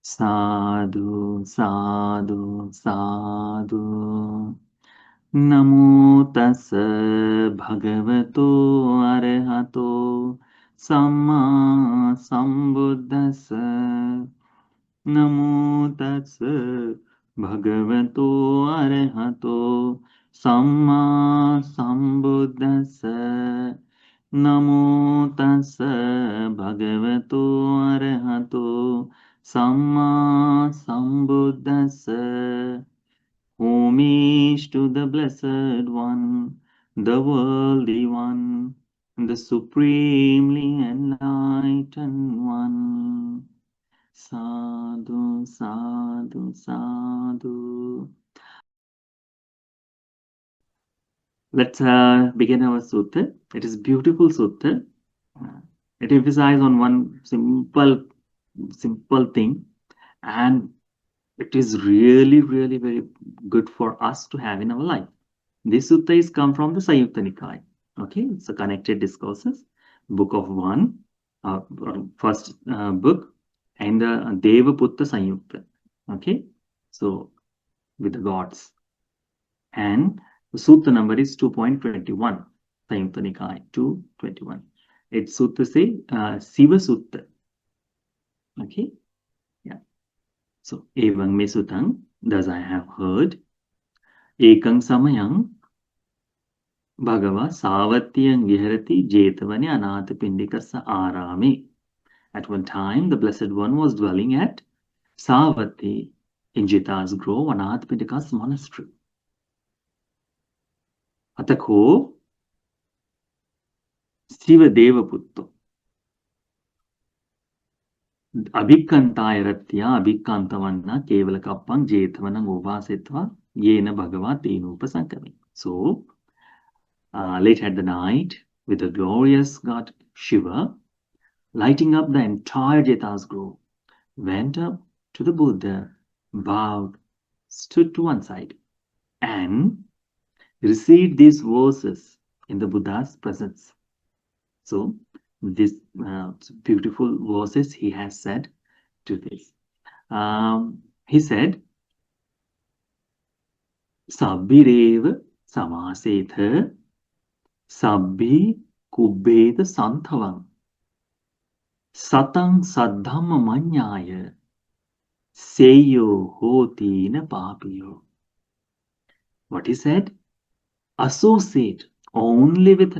Sadhu, sadhu, sadhu. Namo tassa bhagavato arahato samma sambuddhassa. Namo tassa bhagavato arahato samma sambuddhassa. Namo tassa bhagavato arahato samma sambuddhassa. Homage to the Blessed One, the Worthy One, the Supremely Enlightened One. Sadhu, sadhu, sadhu. Let's begin our sutta. It is beautiful sutta. It emphasizes on one simple thing, and it is really, really very good for us to have in our life. This sutta is come from the Sayukta Nikaya. Okay, it's a connected discourses, book of one, first book, and Devaputta Sayukta. Okay, so with the gods, and the sutta number is 2.21. Sayukta Nikaya 221. It's sutta say Siva Sutta. Okay, yeah. So Evang me sutang, thus I have heard. Ekang samayang Bhagava Savatiyang Viharati Jetavani Anathapindikasa Arame. At one time, the Blessed One was dwelling at Savatthi in Jita's Grove, Anathapindika's monastery. Atakho Siva Deva Putto Abhikantayaratya Abhikantavanna Kevalakappang Jetavana Uvasetva Yena Bhagava Tenupasankami. So, late at the night, with the glorious god Shiva, lighting up the entire Jeta's grove, went up to the Buddha, bowed, stood to one side, and received these verses in the Buddha's presence. So, these beautiful verses he has said to this. He said, Sabbireva samasetha sabbi kubbeda santhavang satang saddhamma manyaya seyo hoti na papiyo. What he said? Associate only with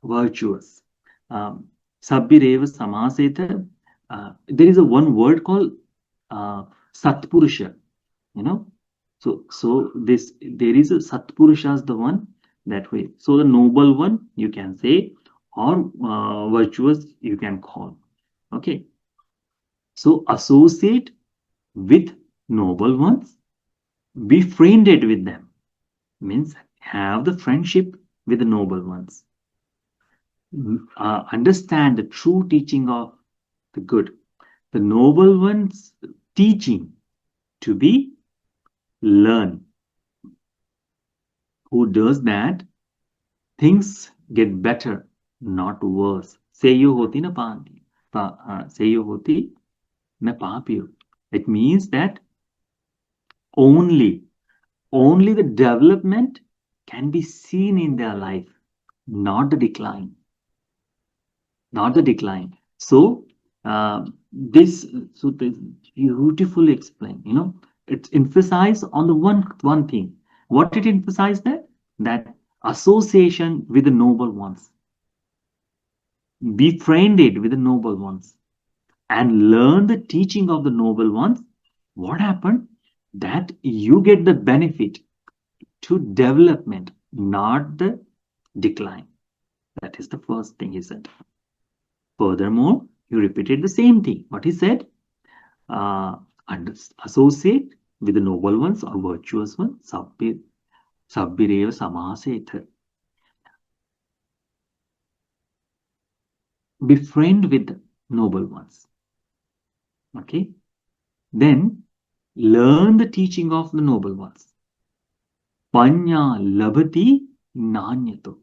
virtuous. Sabbireva samaseta. There is a one word called Satpurusha. You know, so this there is a Satpurusha is the one that way. So the noble one you can say, or virtuous you can call. Okay. So associate with noble ones, be friended with them, means have the friendship with the noble ones. Understand the true teaching of the good, the noble ones teaching to be learn. Who does that, things get better, not worse. Seyo hoti na papi. Seyo hoti na papiyo. It means that only the development can be seen in their life, not the decline. Not the decline. So this beautifully explained. You know, it's emphasized on the one thing. What it emphasized that association with the noble ones, befriended with the noble ones, and learn the teaching of the noble ones. What happened? That you get the benefit to development, not the decline. That is the first thing he said. Furthermore, he repeated the same thing. What he said? Associate with the noble ones or virtuous ones. Sabbireva samaseta. Befriend with the noble ones. Okay. Then learn the teaching of the noble ones. Panya labhati nanyato.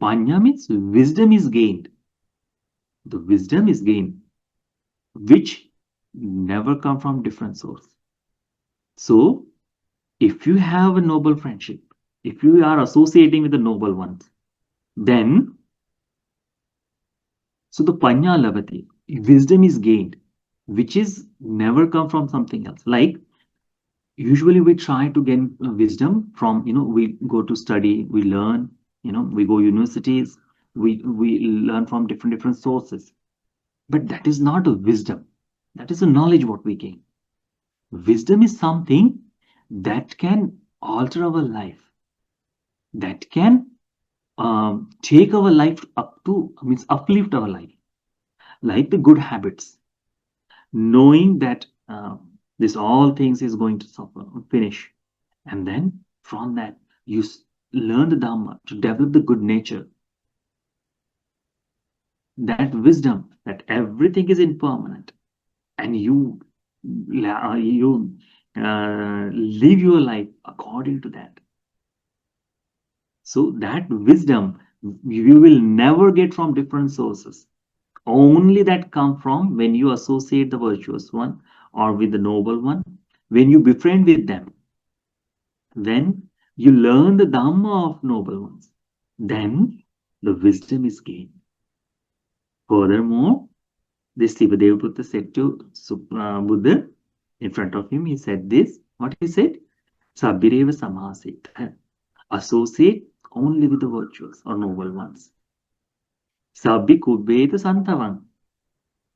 Panya means wisdom is gained. The wisdom is gained, which never come from different source. So if you have a noble friendship, if you are associating with the noble ones, then so the panya lavati, wisdom is gained, which is never come from something else. Like usually we try to gain wisdom from, we go to study, we learn, we go universities, we learn from different sources. But that is not a wisdom. That is a knowledge what we gain. Wisdom is something that can alter our life, that can take our life up to, means uplift our life, like the good habits, knowing that this all things is going to suffer, finish, and then from that you learn the Dhamma to develop the good nature, that wisdom that everything is impermanent, and you live your life according to that. So that wisdom you will never get from different sources. Only that come from when you associate the virtuous one or with the noble one, when you befriend with them, when you learn the Dhamma of noble ones, then the wisdom is gained. Furthermore, this Siva Devaputra said to Buddha in front of him, he said this, what he said? Sabbireva samasita. Associate only with the virtuous or noble ones. Sabbi kubbeta santavan.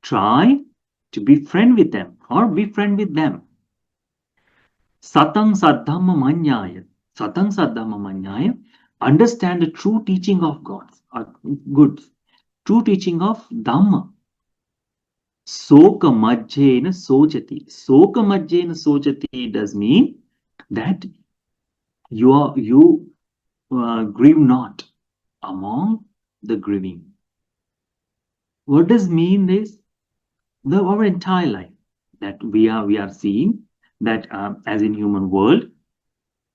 Try to be friend with them or be friend with them. Satang saddhamma manyaya. Satang saddhamma manyaya. Understand the true teaching of God or goods. True teaching of Dhamma. Soka majjena sojati. Soka majjena sojati does mean that you grieve not among the grieving. What does mean this? Our entire life that we are seeing that as in human world,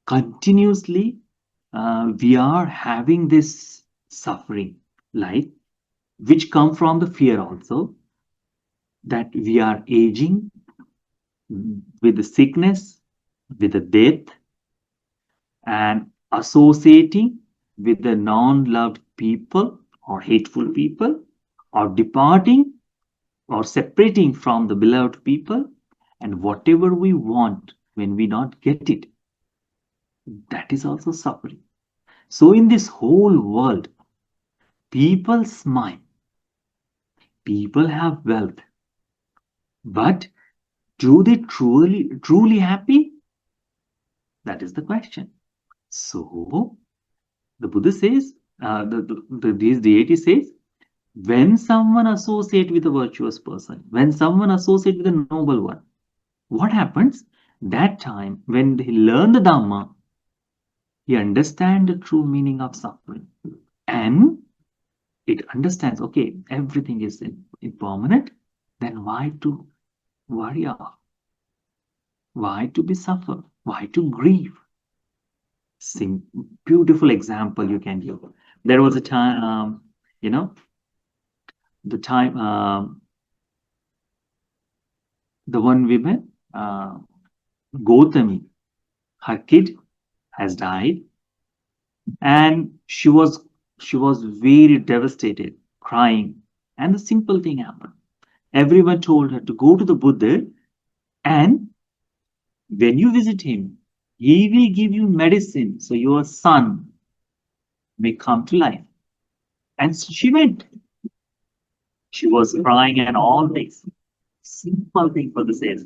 continuously we are having this suffering life, which come from the fear also, that we are aging with the sickness, with the death, and associating with the non-loved people or hateful people, or departing or separating from the beloved people, and whatever we want, when we not get it, that is also suffering. So in this whole world, people smile, people have wealth, but do they truly happy? That is the question. So the Buddha says, this deity says, when someone associates with a virtuous person, when someone associates with a noble one, what happens? That time when he learn the Dhamma, he understands the true meaning of suffering, and it understands, okay, everything is impermanent, then why to worry off? Why to be suffer? Why to grieve? Beautiful example you can give. There was a time, the time, the one woman, Gautami, her kid has died, and she was very devastated, crying, and the simple thing happened. Everyone told her to go to the Buddha, and when you visit him, he will give you medicine so your son may come to life. And so she went. She was crying and all this. Simple thing for the sales.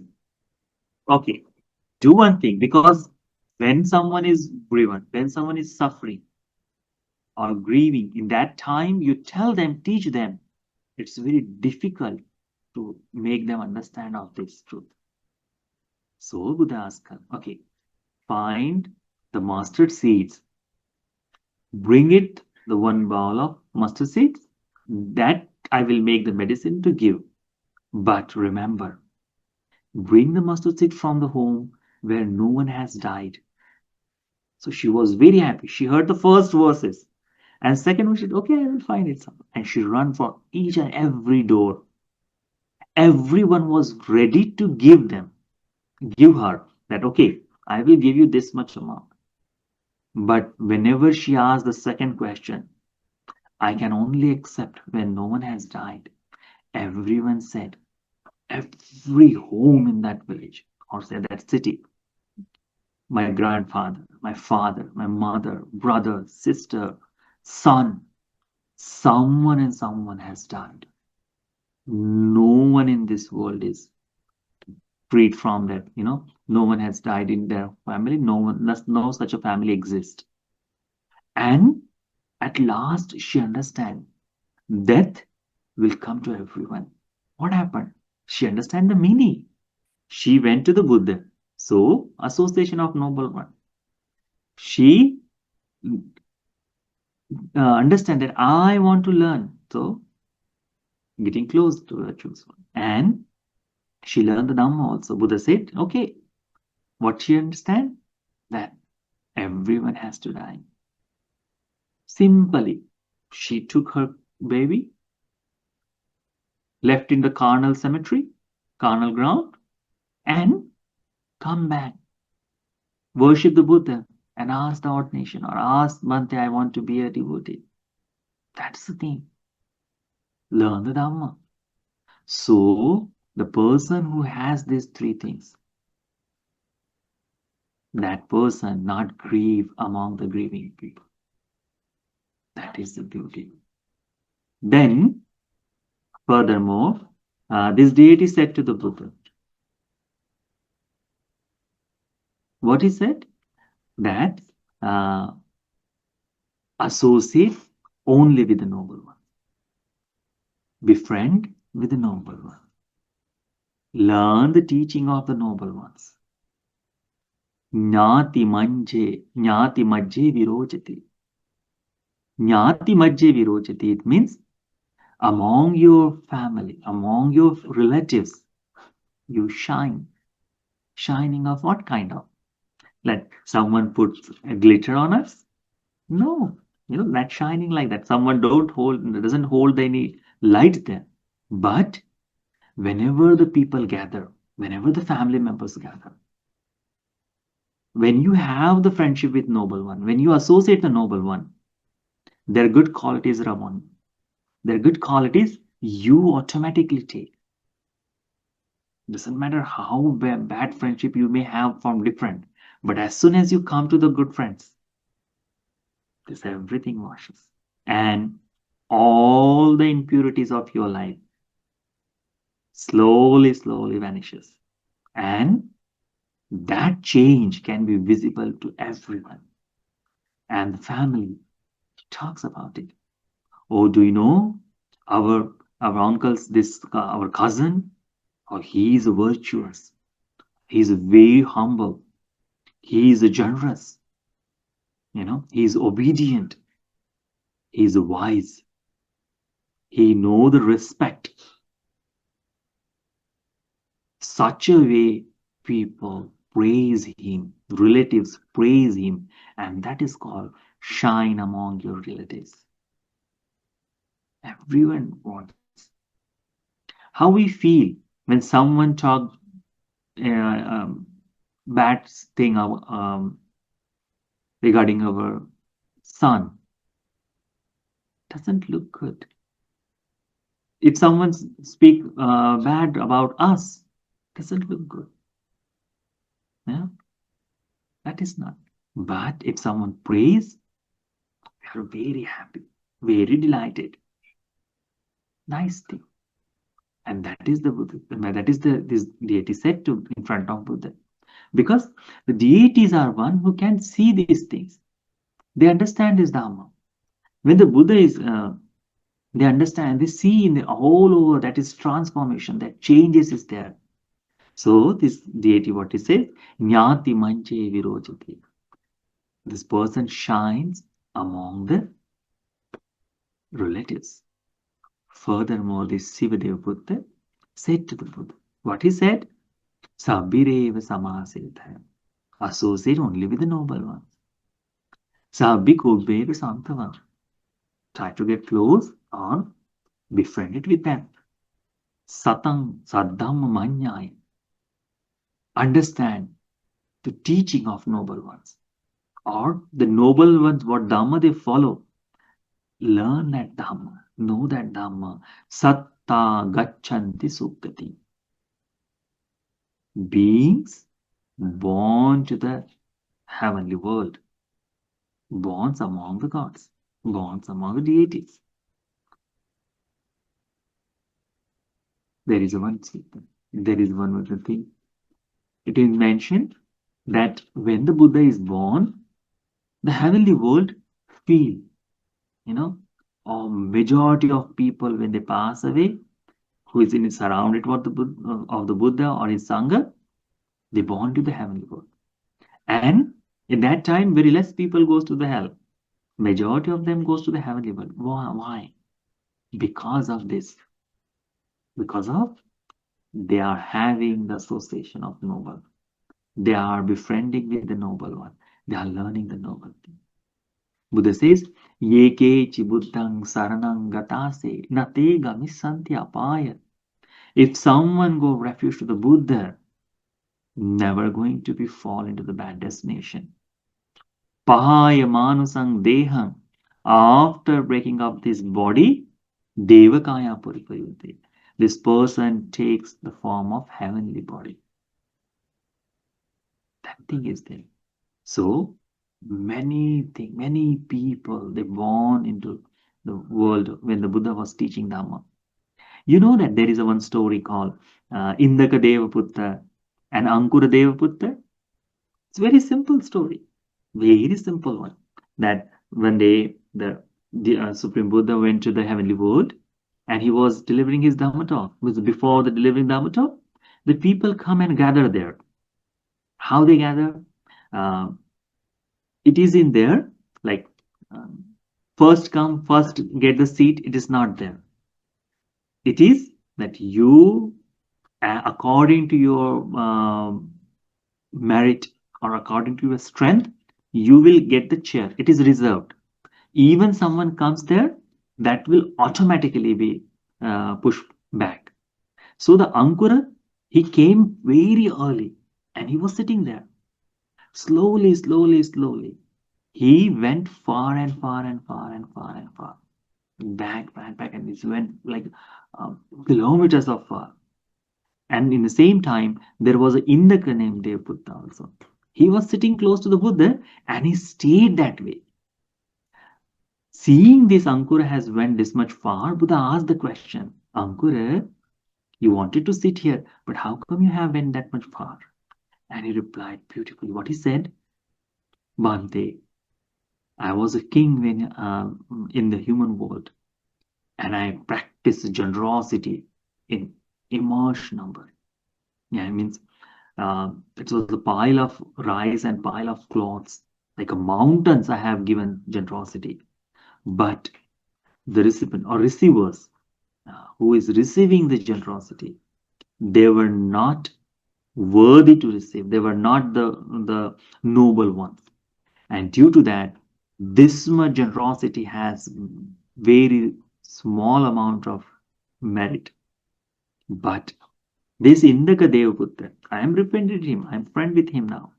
Okay, do one thing, because when someone is grieving, when someone is suffering or grieving, in that time you tell them, teach them. It's very difficult to make them understand of this truth. So Buddha asked her, okay, find the mustard seeds, bring it the one bowl of mustard seeds, that I will make the medicine to give. But remember, bring the mustard seed from the home where no one has died. So she was very happy. She heard the first verses. And second one, she said, okay, I will find it. And she ran for each and every door. everyone was ready to give her that, okay, I will give you this much amount. But whenever she asked the second question, I can only accept when no one has died. Everyone said, every home in that village or say that city, my grandfather, my father, my mother, brother, sister, son, someone and someone has died. No one in this world is freed from that, no one has died in their family, no such a family exists. And at last she understands death will come to everyone. What happened? She understand the meaning. She went to the Buddha. So, association of noble one. She understand that I want to learn. So, getting close to the choose one. And she learned the Dhamma also. Buddha said, okay, what she understand? That everyone has to die. Simply, she took her baby, left in the carnal cemetery, carnal ground, and come back, worship the Buddha, and ask the ordination or ask Bhante, I want to be a devotee. That's the thing. Learn the Dhamma. So, the person who has these three things, that person not grieve among the grieving people. That is the beauty. Then, furthermore, this deity said to the Buddha, what he said? That associate only with the noble one. Befriend with the noble one. Learn the teaching of the noble ones. Jnati majje virojati. Jnati majje virojati. It means among your family, among your relatives, you shine. Shining of what kind of? Like someone puts a glitter on us? No. That shining like that. Someone doesn't hold any light there. But whenever the people gather, whenever the family members gather, when you have the friendship with noble one, when you associate the noble one, their good qualities are among you. Their good qualities you automatically take. Doesn't matter how bad friendship you may have from different, but as soon as you come to the good friends, this everything washes. And all the impurities of your life slowly vanishes. And that change can be visible to everyone. And the family talks about it. Oh, do you know our uncle's our cousin? Oh, he is virtuous. He is very humble. He is generous. He is obedient. He is wise. He know the respect. Such a way people praise him, relatives praise him, and that is called shine among your relatives. Everyone wants. How we feel when someone talks bad thing regarding our son, doesn't look good. If someone speak bad about us, doesn't look good. Yeah, that is not. But if someone prays, we are very happy, very delighted. Nice thing. And that is the Buddha. That is this deity said to in front of Buddha. Because the deities are one who can see these things. They understand this Dhamma. When the Buddha is, they understand, they see in all over that is transformation, that changes is there. So this deity, what he says, Jnati manche virojati. This person shines among the relatives. Furthermore, this Siva Buddha said to the Buddha, what he said? Sabbireva samaseta. Associate only with the noble ones. Sabbi kubbeva santavan. Try to get close or befriend it with them. Satang Saddhamma Manyaya. Understand the teaching of noble ones. Or the noble ones, what Dhamma they follow. Learn that Dhamma. Know that Dhamma. Satta Gacchanti Sukati. Beings born to the heavenly world, born among the gods, born among the deities. There is one other thing. It is mentioned that when the Buddha is born, the heavenly world feel, or majority of people when they pass away, who is in surrounded of the Buddha or his Sangha, they born to the heavenly world. And in that time, very less people goes to the hell. Majority of them goes to the heavenly world. Why? Because of this. Because of they are having the association of noble. They are befriending with the noble one. They are learning the noble thing. Buddha says, Yeke chi buddhang saranang gatase nate gamisanti apaya. If someone go refuge to the Buddha, never going to be fall into the bad destination. Pahaya manusang deham. After breaking up this body, devakaya puripayute. This person takes the form of heavenly body. That thing is there. So many people, they born into the world when the Buddha was teaching Dhamma. You know that there is a one story called Indaka Devaputta and Ankura Devaputta. It's a very simple story, very simple one. That one day the Supreme Buddha went to the heavenly world and he was delivering his Dhamma talk. Before the delivering Dhamma talk, the people come and gather there. How they gather? It is in there, like first come, first get the seat. It is not there. It is that you, according to your merit or according to your strength, you will get the chair. It is reserved. Even someone comes there, that will automatically be pushed back. So the Ankura, he came very early and he was sitting there. Slowly, he went far and far and far and far and far. Back, and he went like kilometers of far. And in the same time, there was an Indaka named Devaputta also. He was sitting close to the Buddha and he stayed that way. Seeing this Ankura has went this much far, Buddha asked the question, Ankura, you wanted to sit here, but how come you have went that much far? And he replied beautifully. What he said, Bhante, I was a king when in the human world, and I practiced generosity in immense number. Yeah, it means it was a pile of rice and pile of clothes, like a mountains I have given generosity. But the recipient or receivers who is receiving the generosity, they were not worthy to receive. They were not the noble ones. And due to that, this much generosity has very small amount of merit. But this Indaka Devaputra, I am repented him, I am friend with him now.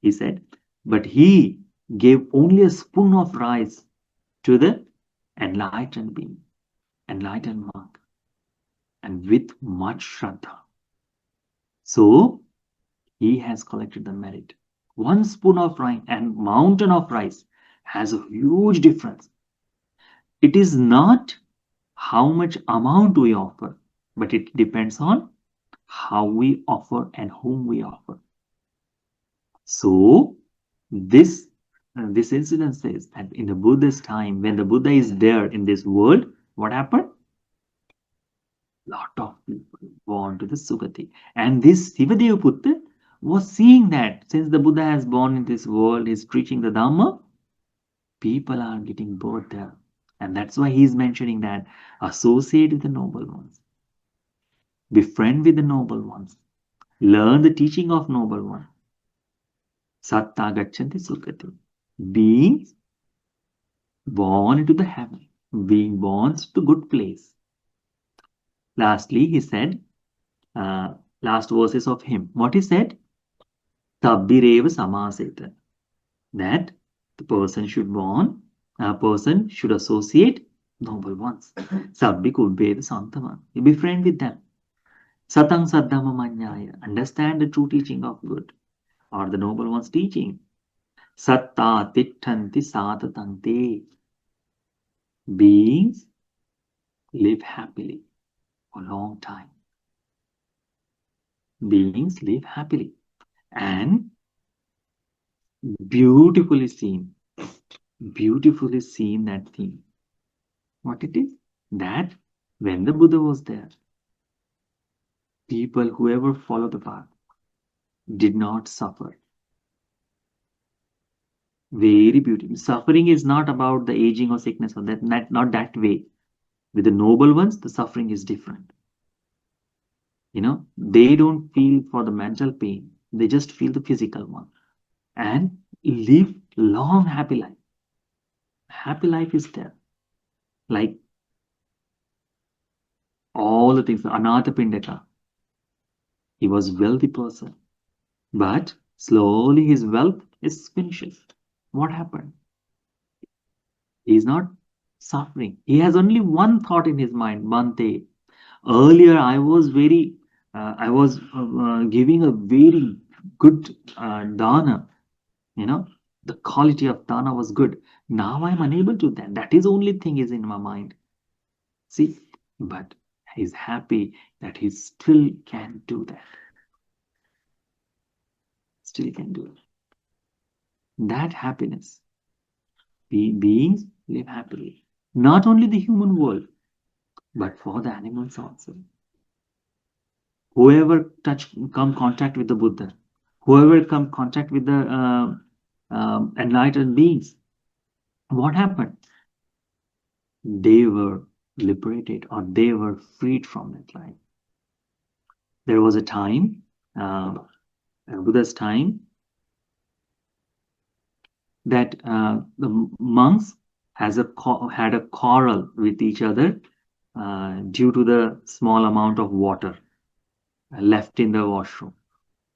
He said, but he gave only a spoon of rice to the enlightened being, enlightened monk, and with much Shraddha. So he has collected the merit. One spoon of rice and mountain of rice has a huge difference. It is not how much amount we offer, but it depends on how we offer and whom we offer. So this incident says that in the Buddha's time, when the Buddha is there in this world, what happened? Lot of people born to the Sugati. And this Siva Devaputta was seeing that since the Buddha has born in this world, he's preaching the Dhamma, people are getting bored there. And that's why he's mentioning that associate with the noble ones, befriend with the noble ones, learn the teaching of noble one. Satta Gacchanti Sukati. Beings born into the heaven, being born to good place. Lastly, he said, last verses of him, what he said? Tabbireva samaseta. That the person should bond, a person should associate noble ones. Sabbi kubbeda santama. You be friend with them. Satang saddhama manyaya. Understand the true teaching of good or the noble one's teaching. Satta tittanti satatante. Beings live happily for a long time. Beings live happily. And beautifully seen that thing. What it is? That when the Buddha was there, people, whoever followed the path, did not suffer. Very beautiful. Suffering is not about the aging or sickness or that, not that way. With the noble ones, the suffering is different. They don't feel for the mental pain. They just feel the physical one. And live long, happy life. Happy life is there. Like all the things, Anatha Pindaka, he was a wealthy person. But slowly his wealth is finishes. What happened? He is not suffering. He has only one thought in his mind, Bante. Earlier, I was giving a very good dana. The quality of dana was good. Now I'm unable to that. That is only thing is in my mind. See, but he's happy that he still can do that. Still can do it. That happiness. Beings live happily. Not only the human world, but for the animals also. Whoever come contact with the Buddha, whoever come contact with the enlightened beings, what happened? They were liberated or they were freed from that life. There was a time, Buddha's time, that the monks had a quarrel with each other due to the small amount of water left in the washroom.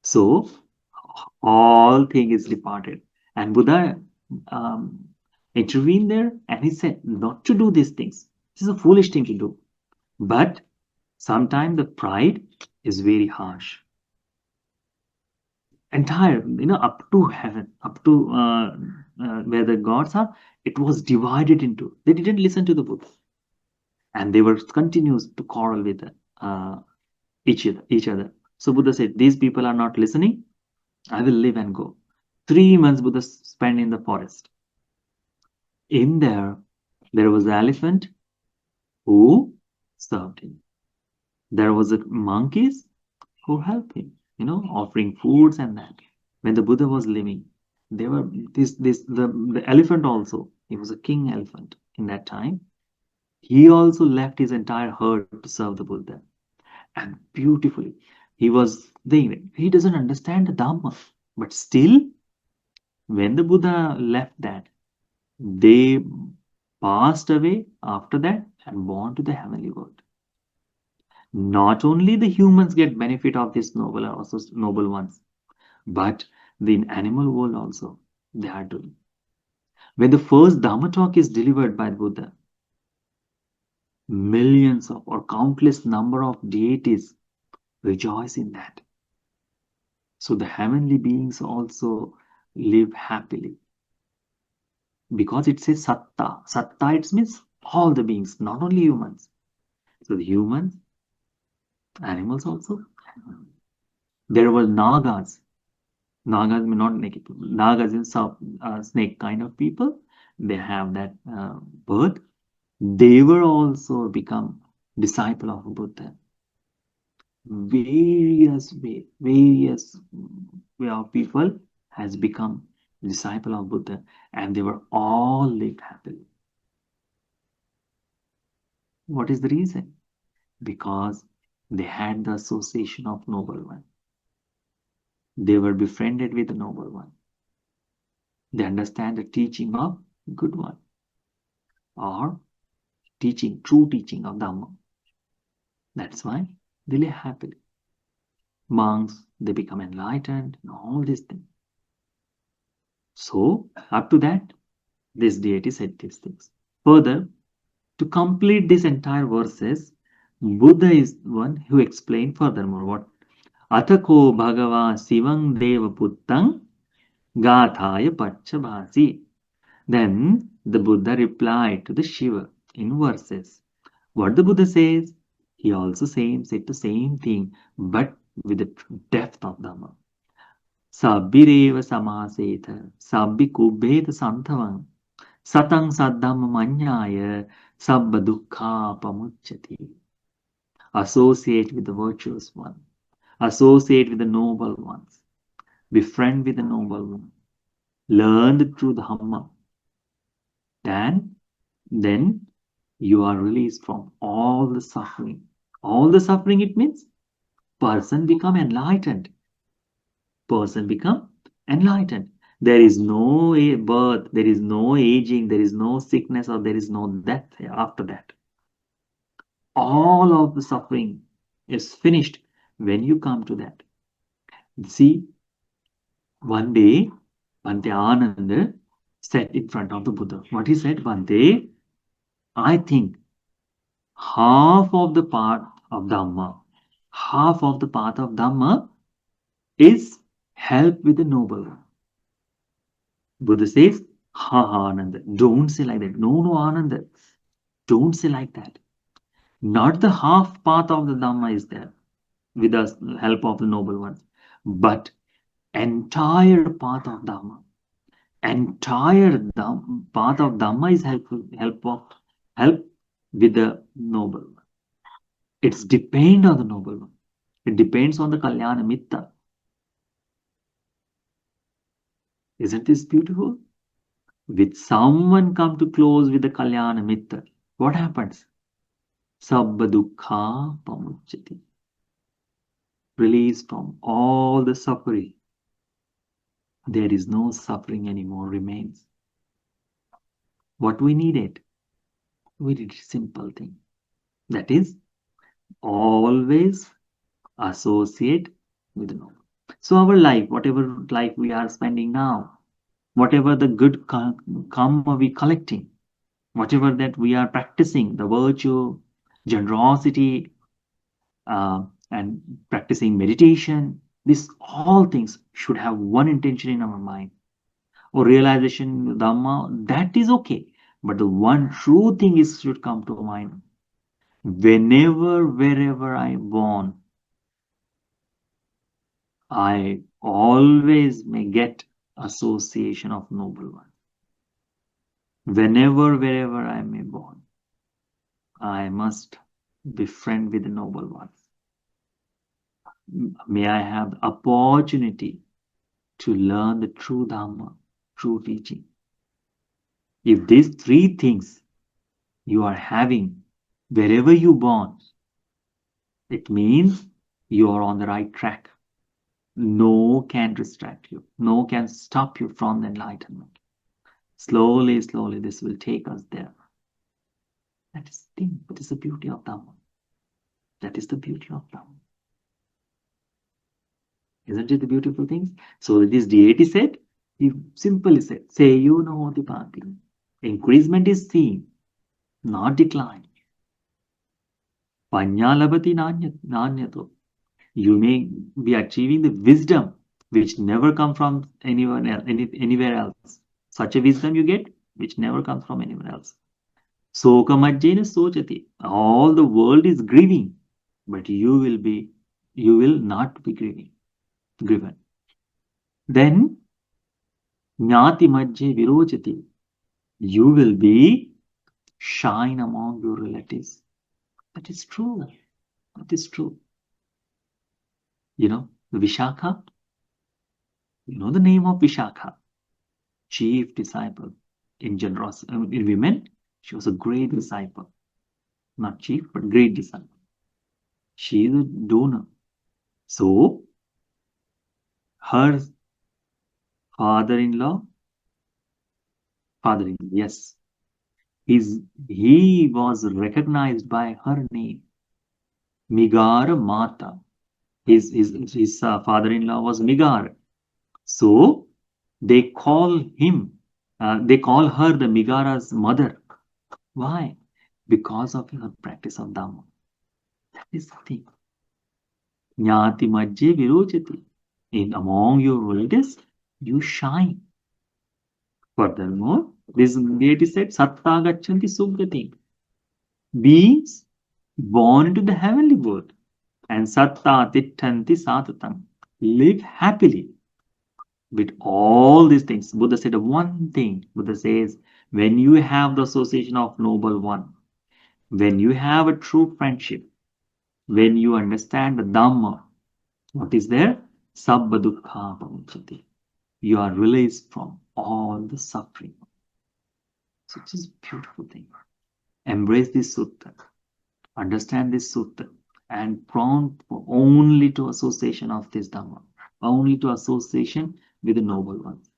So all thing is departed. And Buddha intervened there and he said not to do these things. This is a foolish thing to do. But sometimes the pride is very harsh. Entire, up to heaven, up to where the gods are, it was divided into. They didn't listen to the Buddha. And they were continuous to quarrel with each other. So Buddha said, these people are not listening. I will live and go. 3 months Buddha spent in the forest. In there was an elephant who served him. There was a monkeys who helped him, offering foods and that. When the Buddha was living, they were the elephant also. He was a king elephant in that time. He also left his entire herd to serve the Buddha. And beautifully, he was thinking, he doesn't understand the Dhamma. But still, when the Buddha left that, they passed away after that and born to the heavenly world. Not only the humans get benefit of this noble ones, but the animal world also they are doing. When the first Dhamma talk is delivered by Buddha, millions of or countless number of deities rejoice in that. So the heavenly beings also live happily. Because it says satta. Satta, it means all the beings, not only humans. So the humans, animals also. There were nagas. Nagas may not naked people. Nagas is snake kind of people. They have that birth. They were also become disciple of Buddha. Various way of people has become disciple of Buddha, and they were all lived happily. What is the reason? Because they had the association of noble one. They were befriended with the noble one. They understand the teaching of good one or true teaching of Dhamma. That's why they live happily. Monks, they become enlightened, and all these things. So, up to that, this deity said these things. Further, to complete this entire verses, Buddha is one who explained furthermore what Athako Bhagava Sivang Deva Puttang Gathaya Pachabhasi. Then the Buddha replied to the Shiva in verses. What the Buddha says, he also said the same thing, but with the depth of Dhamma. Sabbireva samaseta, sabbi kubbeta santavang, satang saddhamma manyaya, sabba dukkha pamucchati. Associate with the virtuous one. Associate with the noble ones. Befriend with the noble one. Learn the true Dhamma. Then you are released from all the suffering. All the suffering, it means person become enlightened. Person become enlightened. There is no birth, there is no aging, there is no sickness, or there is no death after that. All of the suffering is finished when you come to that. See, one day, Bhante Ananda sat in front of the Buddha. What he said, Bhante, I think half of the path of Dhamma is help with the noble one. Buddha says, ha, Ananda, don't say like that. No, Ananda, don't say like that. Not the half path of the Dhamma is there with the help of the noble ones, but entire path of Dhamma. Entire path of Dhamma is help with the noble one. It's depend on the noble one. It depends on the Kalyana Mitta. Isn't this beautiful? With someone come to close with the Kalyana Mitta, what happens? Sabba dukkha pamucchati. Release from all the suffering. There is no suffering anymore remains. What we needed? We did a simple thing. That is, always associate with the noble. So our life, whatever life we are spending now, whatever the good karma we collecting, whatever that we are practicing, the virtue, generosity, and practicing meditation, these all things should have one intention in our mind. Or realization, Dhamma, that is okay. But the one true thing is should come to mind. Whenever, wherever I am born, I always may get association of noble one. Whenever, wherever I may born, I must befriend with the noble ones. May I have the opportunity to learn the true Dhamma, true teaching. If these three things you are having wherever you born, it means you are on the right track. No can distract you. No can stop you from the enlightenment. Slowly, slowly, this will take us there. That is the thing. That is the beauty of Dhamma. That is the beauty of Dhamma. Isn't it the beautiful things? So this deity said, he simply said, say you know the bhakti. Increasement is seen, not decline. Panyalabati nanyato. You may be achieving the wisdom which never comes from anyone else, anywhere else. Such a wisdom you get which never comes from anyone else. Soka majjena sochati. All the world is grieving, but you will not be grieving. Then jnati majje virojati. You will be shine among your relatives. That is true. That is true. You know, Vishakha. You know the name of Vishakha, chief disciple in generosity. In women, she was a great disciple. Not chief, but great disciple. She is a donor. So, her father-in-law, yes, he was recognized by her name. Migara Mata. His father-in-law was Migara. So they call they call her the Migara's mother. Why? Because of her practice of Dhamma. That is the thing. Jnati majje virojati. In among your relatives, you shine. Furthermore, this deity said, Satta gachanti sugati. Beings born into the heavenly world. And Satta tittanti satatam. Live happily with all these things. Buddha said one thing. Buddha says, when you have the association of noble one, when you have a true friendship, when you understand the Dhamma, what is there? Sabba dukkha pamuchyate. You are released from all the suffering. So it is a beautiful thing. Embrace this sutta, understand this sutta, and prompt only to association of this Dhamma, only to association with the noble ones.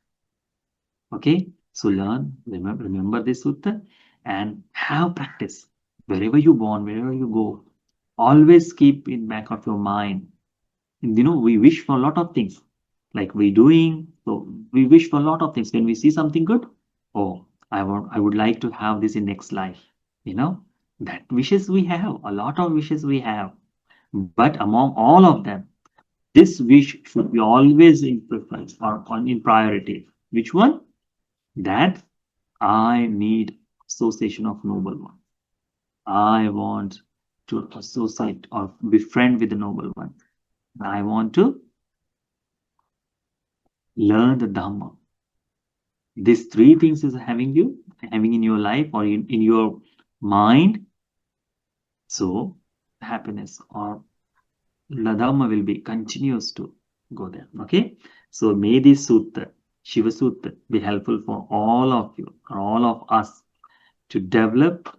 Okay, so learn, remember this sutta, and have practice wherever you born, wherever you go. Always keep in back of your mind. We wish for a lot of things, like we doing. So we wish for a lot of things. When we see something good, oh, I would like to have this in next life. That wishes we have, a lot of wishes we have. But among all of them, this wish should be always in preference or in priority. Which one? That I need association of noble one. I want to associate or befriend with the noble one. I want to learn the Dhamma. These three things is having in your life or in your mind. So happiness or the Dhamma will be continuous to go there. Okay. So may this sutta, Shiva Sutta, be helpful for all of you or all of us to develop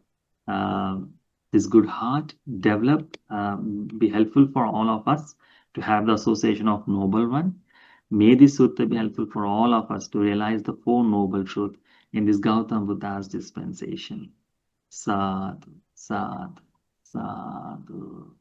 this good heart, be helpful for all of us to have the association of noble one. May this sutta be helpful for all of us to realize the four noble truths in this Gautam Buddha's dispensation. Sadhu, sadhu, sadhu.